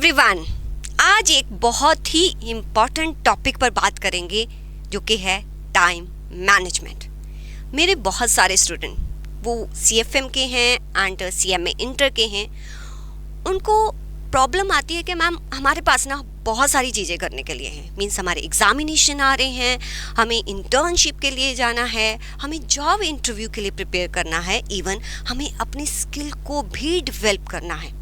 Everyone, आज एक बहुत ही इम्पॉर्टेंट टॉपिक पर बात करेंगे जो कि है टाइम मैनेजमेंट। मेरे बहुत सारे स्टूडेंट वो CFM के हैं एंड CMA इंटर के हैं। उनको प्रॉब्लम आती है कि मैम हमारे पास ना बहुत सारी चीज़ें करने के लिए हैं। मीन्स हमारे एग्जामिनेशन आ रहे हैं, हमें इंटर्नशिप के लिए जाना है, हमें जॉब इंटरव्यू के लिए प्रिपेयर करना है, इवन हमें अपनी स्किल को भी डेवलप करना है।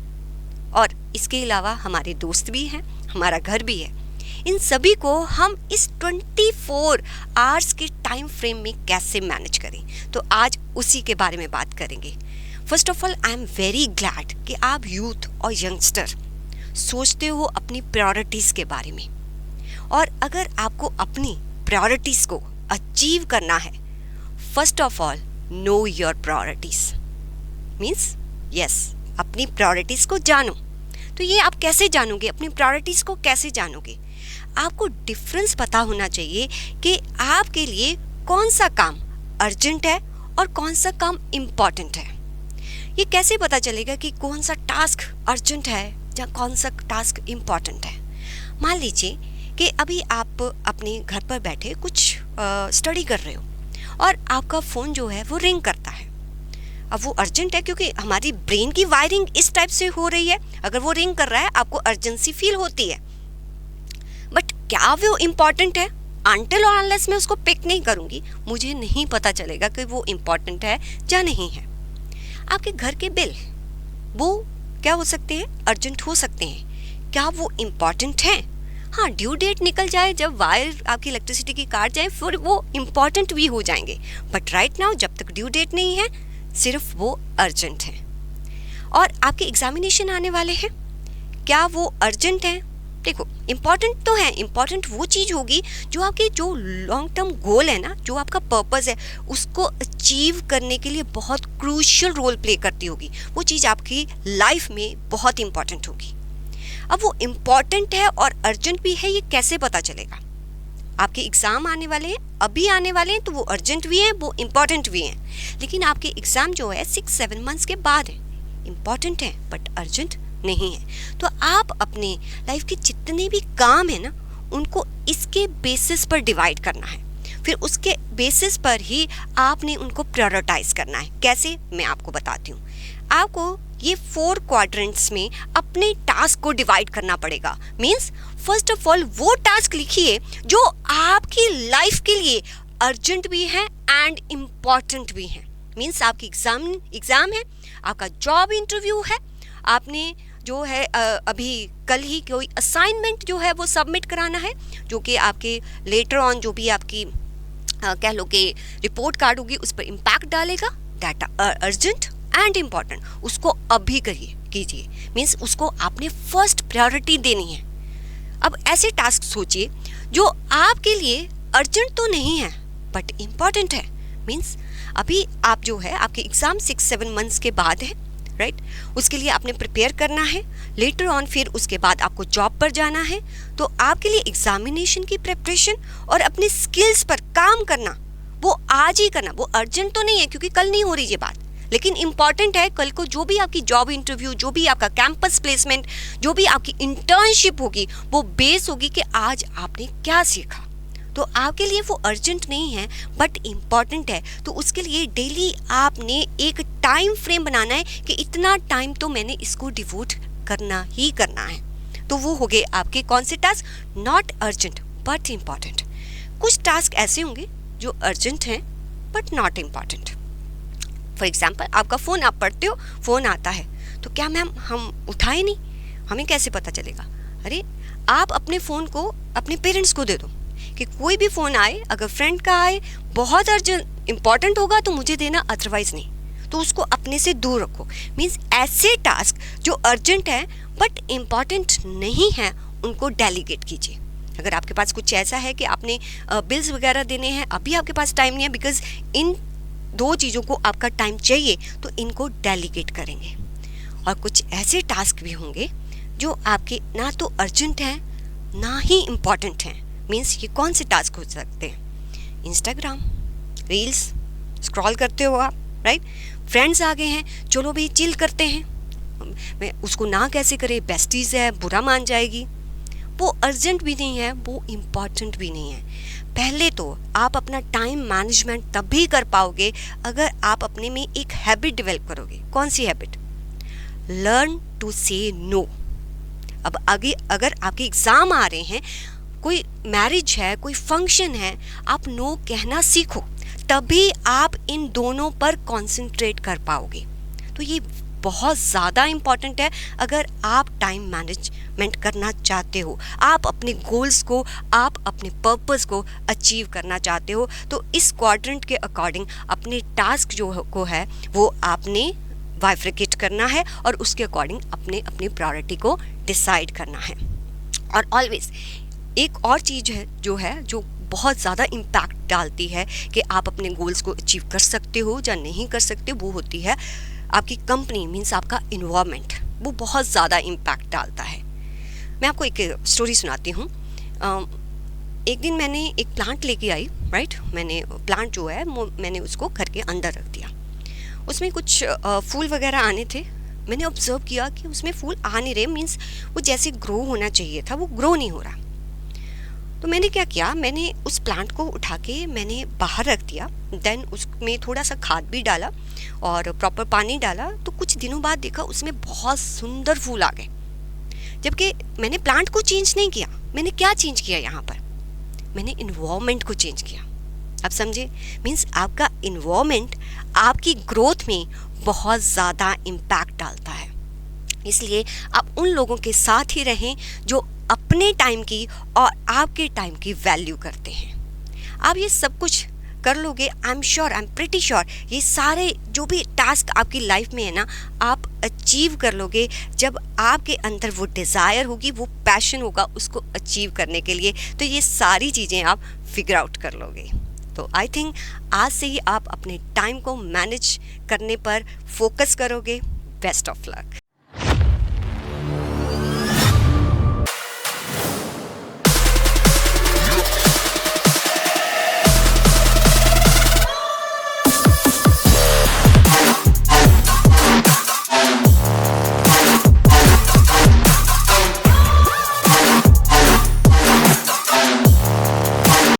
और इसके अलावा हमारे दोस्त भी हैं, हमारा घर भी है। इन सभी को हम इस 24 आवर्स के टाइम फ्रेम में कैसे मैनेज करें, तो आज उसी के बारे में बात करेंगे। First of all I am very glad कि आप यूथ और यंगस्टर सोचते हो अपनी प्रायोरिटीज़ के बारे में। और अगर आपको अपनी प्रायोरिटीज़ को अचीव करना है, first of all know your priorities. Means yes, अपनी प्रायोरिटीज़ को जानो। तो ये आप कैसे जानोगे, अपनी प्रायोरिटीज़ को कैसे जानोगे? आपको डिफरेंस पता होना चाहिए कि आपके लिए कौन सा काम अर्जेंट है और कौन सा काम इम्पॉर्टेंट है। ये कैसे पता चलेगा कि कौन सा टास्क अर्जेंट है या कौन सा टास्क इम्पॉर्टेंट है? मान लीजिए कि अभी आप अपने घर पर बैठे कुछ स्टडी कर रहे हो और आपका फ़ोन जो है वो रिंग करता है। अब वो अर्जेंट है क्योंकि हमारी ब्रेन की वायरिंग इस टाइप से हो रही है। अगर वो रिंग कर रहा है आपको अर्जेंसी फील होती है, बट क्या वो इम्पॉर्टेंट है? अनटिल और अनलेस मैं उसको पिक नहीं करूँगी, मुझे नहीं पता चलेगा कि वो इम्पॉर्टेंट है या नहीं है। आपके घर के बिल वो क्या हो सकते हैं? अर्जेंट हो सकते हैं। क्या वो इम्पॉर्टेंट हैं? हाँ, ड्यू डेट निकल जाए, जब वायर आपकी इलेक्ट्रिसिटी की काट जाए, फिर वो इम्पॉर्टेंट भी हो जाएंगे। बट राइट नाउ जब तक ड्यू डेट नहीं है, सिर्फ वो अर्जेंट है। और आपके एग्जामिनेशन आने वाले हैं, क्या वो अर्जेंट हैं? देखो, इम्पॉर्टेंट तो है। इम्पॉर्टेंट वो चीज़ होगी जो आपके जो लॉन्ग टर्म गोल है ना, जो आपका पर्पस है, उसको अचीव करने के लिए बहुत क्रूशियल रोल प्ले करती होगी। वो चीज़ आपकी लाइफ में बहुत इम्पॉर्टेंट होगी। अब वो इम्पॉर्टेंट है और अर्जेंट भी है, ये कैसे पता चलेगा? आपके एग्ज़ाम आने वाले हैं, अभी आने वाले हैं, तो वो अर्जेंट भी हैं, वो इम्पॉर्टेंट भी हैं। लेकिन आपके एग्ज़ाम जो है 6-7 मंथ्स के बाद है, इम्पॉर्टेंट है बट अर्जेंट नहीं है। तो आप अपने लाइफ के जितने भी काम है ना, उनको इसके बेसिस पर डिवाइड करना है। फिर उसके बेसिस पर ही आपने उनको प्रायोरिटाइज करना है। कैसे, मैं आपको बताती हूँ। आपको ये 4 क्वाड्रेंट्स में अपने टास्क को डिवाइड करना पड़ेगा। मीन्स फर्स्ट ऑफ ऑल वो टास्क लिखिए जो आपकी लाइफ के लिए अर्जेंट भी है एंड इम्पॉर्टेंट भी है। मीन्स आपकी एग्ज़ाम है, आपका जॉब इंटरव्यू है, आपने जो है अभी कल ही कोई असाइनमेंट जो है वो सबमिट कराना है, जो कि आपके लेटर ऑन जो भी आपकी कह लो कि रिपोर्ट कार्ड होगी उस पर इम्पैक्ट डालेगा। दैट अर्जेंट एंड इम्पॉर्टेंट, उसको अभी कीजिए। मीन्स उसको आपने फर्स्ट प्रायोरिटी देनी है। अब ऐसे टास्क सोचिए जो आपके लिए अर्जेंट तो नहीं है बट इम्पॉर्टेंट है। मीन्स अभी आप जो है आपके एग्ज़ाम 6-7 मंथ्स के बाद है, राइट? उसके लिए आपने प्रिपेयर करना है। लेटर ऑन फिर उसके बाद आपको जॉब पर जाना है। तो आपके लिए एग्जामिनेशन की प्रिपरेशन और अपनी स्किल्स पर काम करना, वो आज ही करना। वो अर्जेंट तो नहीं है क्योंकि कल नहीं हो रही ये बात, लेकिन इम्पॉर्टेंट है। कल को जो भी आपकी जॉब इंटरव्यू, जो भी आपका कैंपस प्लेसमेंट, जो भी आपकी इंटर्नशिप होगी, वो बेस होगी कि आज आपने क्या सीखा। तो आपके लिए वो अर्जेंट नहीं है बट इम्पॉर्टेंट है। तो उसके लिए डेली आपने एक टाइम फ्रेम बनाना है कि इतना टाइम तो मैंने इसको डिवोट करना ही करना है। तो वो हो गए आपके कौन से task? Not urgent but important. कुछ टास्क ऐसे होंगे जो अर्जेंट हैं but not important. For example, आपका फ़ोन आप पढ़ते हो, फ़ोन आता है, तो क्या मैम हम उठाए नहीं? हमें कैसे पता चलेगा? अरे आप अपने फ़ोन को अपने पेरेंट्स को दे दो कि कोई भी फ़ोन आए, अगर फ्रेंड का आए, बहुत अर्जेंट इम्पॉर्टेंट होगा तो मुझे देना, अदरवाइज़ नहीं। तो उसको अपने से दूर रखो। मीन्स ऐसे टास्क जो अर्जेंट है बट इम्पॉर्टेंट नहीं है, उनको डेलीगेट कीजिए। अगर आपके पास कुछ ऐसा है कि आपने बिल्स वगैरह देने हैं, अभी आपके पास टाइम नहीं है बिकॉज इन 2 चीज़ों को आपका टाइम चाहिए, तो इनको डेलीगेट करेंगे। और कुछ ऐसे टास्क भी होंगे जो आपके ना तो अर्जेंट हैं ना ही इम्पॉर्टेंट हैं। मीन्स ये कौन से टास्क हो सकते हैं? इंस्टाग्राम रील्स स्क्रॉल करते हो आप, राइट? फ्रेंड्स आ गए हैं, चलो भाई चिल करते हैं, मैं उसको ना कैसे करे, बेस्टीज है, बुरा मान जाएगी। वो अर्जेंट भी नहीं है, वो इम्पॉर्टेंट भी नहीं है। पहले तो आप अपना टाइम मैनेजमेंट तभी कर पाओगे अगर आप अपने में एक हैबिट डेवलप करोगे। कौन सी हैबिट? लर्न टू से नो। अब आगे अगर आपके एग्ज़ाम आ रहे हैं, कोई मैरिज है, कोई फंक्शन है, आप नो कहना सीखो, तभी आप इन दोनों पर कंसंट्रेट कर पाओगे। तो ये बहुत ज़्यादा इम्पॉर्टेंट है अगर आप टाइम मैनेजमेंट करना चाहते हो, आप अपने गोल्स को, आप अपने पर्पस को अचीव करना चाहते हो। तो इस क्वाड्रेंट के अकॉर्डिंग अपने टास्क को है वो आपने बाइफरकेट करना है और उसके अकॉर्डिंग अपने अपनी प्रायोरिटी को डिसाइड करना है। और ऑलवेज एक और चीज़ है जो बहुत ज़्यादा इम्पैक्ट डालती है कि आप अपने गोल्स को अचीव कर सकते हो या नहीं कर सकते, वो होती है आपकी कंपनी, मीन्स आपका इन्वायरमेंट। वो बहुत ज़्यादा इम्पैक्ट डालता है। मैं आपको एक स्टोरी सुनाती हूँ। एक दिन मैंने एक प्लांट लेके आई, राइट। मैंने प्लांट जो है मैंने उसको घर के अंदर रख दिया। उसमें कुछ फूल वगैरह आने थे। मैंने ऑब्जर्व किया कि उसमें फूल आ नहीं रहे, मीन्स वो जैसे ग्रो होना चाहिए था वो ग्रो नहीं हो रहा। तो मैंने क्या किया, मैंने उस प्लांट को उठा के मैंने बाहर रख दिया। देन उसमें थोड़ा सा खाद भी डाला और प्रॉपर पानी डाला। तो कुछ दिनों बाद देखा उसमें बहुत सुंदर फूल आ गए, जबकि मैंने प्लांट को चेंज नहीं किया। मैंने क्या चेंज किया यहाँ पर? मैंने इन्वायरमेंट को चेंज किया। अब समझे? मीन्स आपका इन्वायरमेंट आपकी ग्रोथ में बहुत ज़्यादा इम्पैक्ट डालता है। इसलिए आप उन लोगों के साथ ही रहें जो अपने टाइम की और आपके टाइम की वैल्यू करते हैं। आप ये सब कुछ कर लोगे, आई एम प्रिटी श्योर ये सारे जो भी टास्क आपकी लाइफ में है ना, आप अचीव कर लोगे जब आपके अंदर वो डिज़ायर होगी, वो पैशन होगा उसको अचीव करने के लिए। तो ये सारी चीज़ें आप फिगर आउट कर लोगे। तो आई थिंक आज से ही आप अपने टाइम को मैनेज करने पर फोकस करोगे। Best of luck.